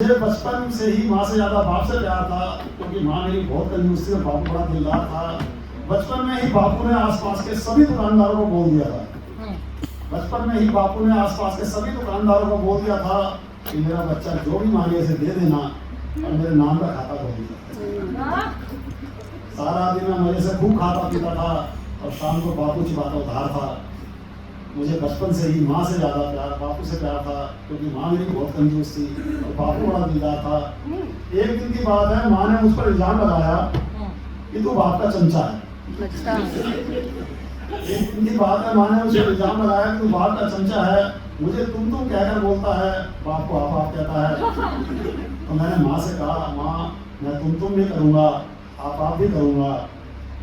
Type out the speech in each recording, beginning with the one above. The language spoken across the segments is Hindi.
मुझे बचपन से ही माँ से ज़्यादा बाप से प्यार था, क्योंकि माँ मेरी बहुत कंजूस थी और बापू बड़ा दिलदार था। बचपन में ही बापू ने आसपास के सभी दुकानदारों को बोल दिया था, बचपन में ही बापू ने आसपास के सभी दुकानदारों को बोल दिया था कि मेरा बच्चा जो भी मांगे इसे दे देना, और मेरे नाम का खाता खोल दिया। सारा दिन मैं मजे से खूब खाता पीता था और शाम को बापू चिबाता उधार था। मुझे बचपन से ही माँ से ज़्यादा प्यार बापू से प्यार था, क्योंकि माँ मेरी बहुत कंजूस थी और बापू बड़ा दिलदार था। एक दिन की बात है, माँ ने मुझ पर इल्जाम लगाया कि तू बाप का चमचा है। एक दिन की बात है, माँ ने मुझे इल्जाम लगाया कि तू बाप का चमचा है, मुझे तुम कहकर बोलता है, बाप को आप कहता है। तो मैंने माँ से कहा, माँ मैं तुम भी करूँगा, आप भी करूँगा,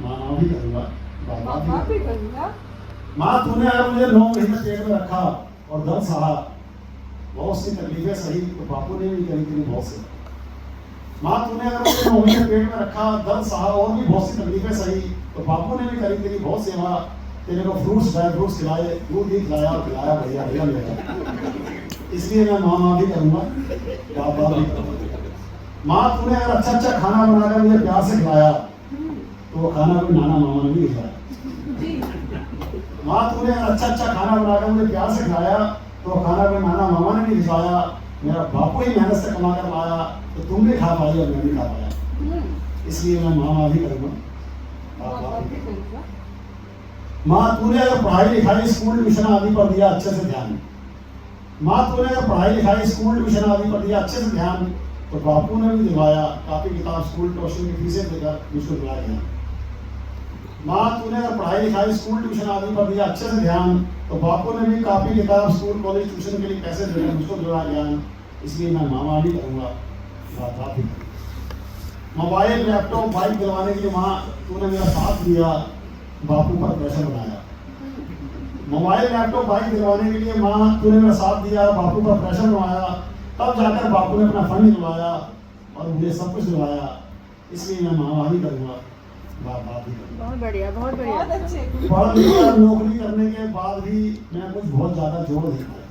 माँ भी करूँगा, बाप भी करूँगा। माँ तूने अगर मुझे 9 महीने पेट में रखा और दर्द सहा, बहुत सी तकलीफें सही, तो बापू ने भी करी तेरी बहुत सी। माँ तूने अगर मुझे 9 महीने पेट में रखा, दर्द सहा और भी बहुत सी तकलीफें सही, तो बापू ने भी करी तेरी बहुत सेवा। तेरे को फ्रूट्स ड्राई फ्रूट्स खिलाए, दूध भी खिलाया पिलाया, भैया भैया मेरा। इसलिए मैं माँ भी करूँगा, बाप भी करूँगा। माँ तूने अगर अच्छा खाना बनाकर मुझे प्यार से खिलाया, तो वो खाना कोई नाना मामा ने नहीं खिलाया। माँ तूने अच्छा खाना बनाकर मुझे प्यार से खिलाया, तो खाना कोई नाना मामा ने नहीं खिलाया, मेरा बापू ही मेहनत से कमा कर लाया, तो तुम भी खा पाई और मैं भी खा पाया। इसलिए मैं माँ भी करूँगा, बाप भी करूँगा। माँ तूने अगर पढ़ाई लिखाई स्कूल ट्यूशन आदि पर दिया अच्छे से ध्यान, माँ तूने अगर पढ़ाई लिखाई स्कूल ट्यूशन आदि पर दिया अच्छे से ध्यान, तो बापू ने भी दिलवाया कापी किताब स्कूल ट्यूशन की फीसें देकर मुझको दिलाया गया। माँ तूने अगर पढ़ाई लिखाई स्कूल ट्यूशन आदि पर दिया अच्छे से ध्यान, तो बापू ने भी कापी किताब स्कूल कॉलेज ट्यूशन के लिए पैसे देकर मुझको दिलाया ज्ञान। इसलिए मैं माँ भी करूँगा, बाप भी करूँगा। मोबाइल लैपटॉप बाइक दिलवाने के लिए माँ तूने मेरा साथ दिया, बापू पर प्रेशर बनाया। मोबाइल लैपटॉप बाइक दिलवाने के लिए माँ तूने मेरा साथ दिया, बापू पर प्रेशर बनाया, तब जाकर बापू ने अपना फंड दिलवाया और मुझे सब कुछ दिलवाया। इसलिए मैं माँ भी करूँगा, बाप भी करूँगा। बहुत बढ़िया, बहुत बढ़िया, बहुत अच्छे। पढ़ लिख कर नौकरी करने के बाद भी मैं कुछ बहुत ज़्यादा जोड़ नहीं पाया।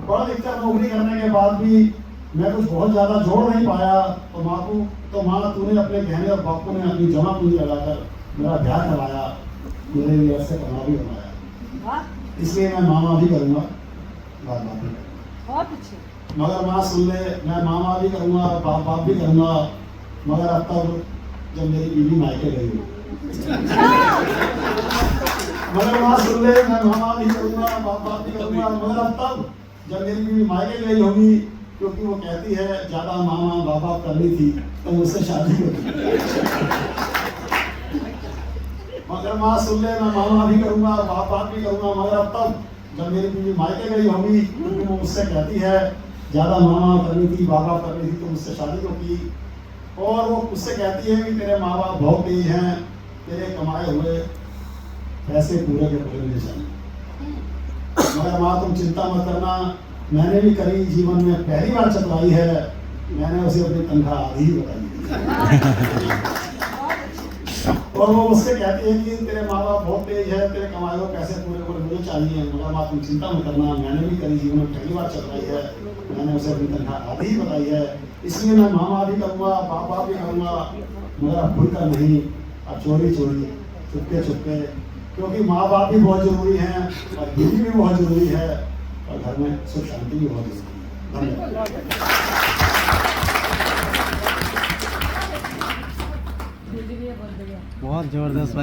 पढ़ लिख कर नौकरी करने के बाद भी मैं कुछ बहुत ज़्यादा जोड़ नहीं पाया। तो माँ तूने अपने गहने और बापू ने अपनी जमा पूंजी लगाकर मेरा ब्याह करवाया, मेरे लिए ऐसे कमा भी बनाया। इसलिए मैं माँ भी करूँगा, बाप भी करूँगा। बहुत अच्छे। मगर माँ सुन ले, मैं माँ भी करूँगा, बाप भी करूँगा, मगर अब तक जब मेरी बीवी मायके गई हो। मगर माँ सुन ले, मैं माँ भी करूँगा, बाप भी करूँगा, मगर अब तक जब मेरी बीवी मायके गई होगी, क्योंकि वो कहती है ज़्यादा मामा बाबा करनी थी तो मुझसे शादी होगी। मगर माँ सुन ले, मैं मामा भी करूँगा, बाप भी करूँगा, मगर अब तक जब मेरी बीवी मायके गई होगी, क्योंकि वो मुझसे कहती है ज़्यादा मामा करनी थी बाबा करनी थी तो मुझसे शादी होगी। और वो मुझसे कहती है कि तेरे माँ बाप बहुत तेज हैं, तेरे कमाए हुए पैसे पूरे के पूरे मिल जाएंगे। मगर माँ तुम चिंता मत करना, मैंने भी करी जीवन में पहली बार चतुराई है, मैंने उसे अपनी तनख्वाह आधी ही बताई। और वो मुझसे कहती है कि तेरे माँ बाप बहुत तेज है, तेरे कमाए हुए पैसे पूरे पूरे मुझे चाहिए। मगर माँ तुम चिंता मत करना, मैंने भी करी जीवन में पहली बार चतुराई है, मैंने उसे अपनी तनख्वाह आधी ही बताई है। इसलिए मैं मामा भी करूँगा, बाप भी करूँगा, मगर अब खुलकर नहीं, अब चोरी चुपके चुपके, क्योंकि माँ बाप भी बहुत जरूरी हैं और बीवी भी बहुत जरूरी है और घर में सुख शांति भी बहुत जरूरी है। धन्यवाद। बहुत जबरदस्त।